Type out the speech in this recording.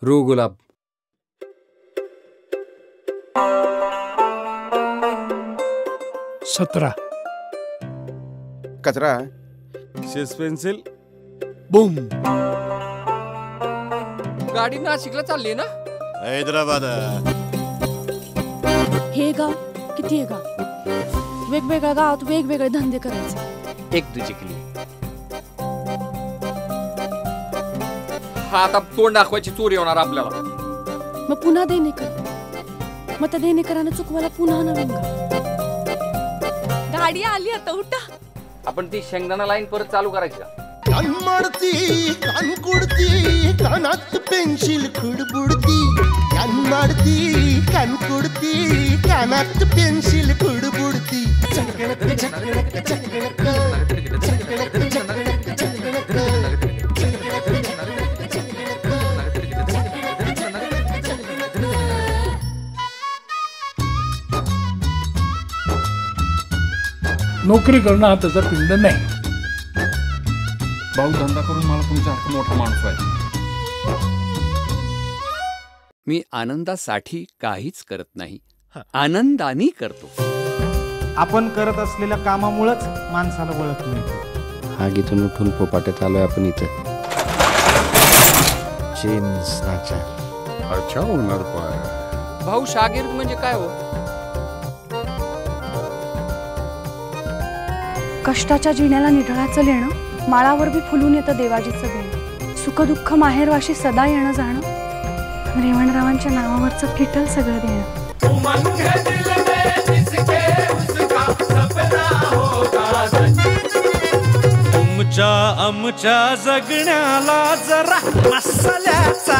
रू गुलाब. सतरा. कचरा. शेस पेन्सिल. बूम. गाडी नाशिकला चालली ना. हैदराबाद. हे गाव किती आहे गाव. वेगवेगळ्या गावात वेगवेगळे धंदे करायचे. एक दुजी केली. हा आता तोंड दाखवायची चोरी होणार आपल्याला. मग पुन्हा देणेकर. मग त्या देणेकरांना चुकवायला पुन्हा नवीन गाडी आली आता. उठा. आपण ती शेंगदाणा लाईन परत चालू करायची का. कान मारती कान कुडती कानात पेन्सिल खुडबुडती. कान मारती कान कुडती कानात पेन्सिल खुडबुडती. नोकरी करणं हा त्याचा पिंड नाही. भाऊ धंदा करून मला तुमचा मोठा माणूस व्हायचा. मी आनंदासाठी काहीच करत नाही, आनंदाने करतो. आपण करत असलेल्या कामामुळेच माणसाला ओळख मिळते. हा गीतून उठून पोपाट्यात आलोय आपण इथं. चेन स्नॅचर. अच्छा होणार पाय. भाऊ शागिर्द म्हणजे काय हो. कष्टाच्या जिण्याला निढळाचं लेणं. माळावर बी फुलून येतं देवाजीचं बेण. सुख दुःख माहेरवाशी सदा येणं जाणं. रेवणरावांच्या नावावरचं फिटल सगळं देणं. तुमच्या आमच्या जगण्याला जरा मसाल्याचा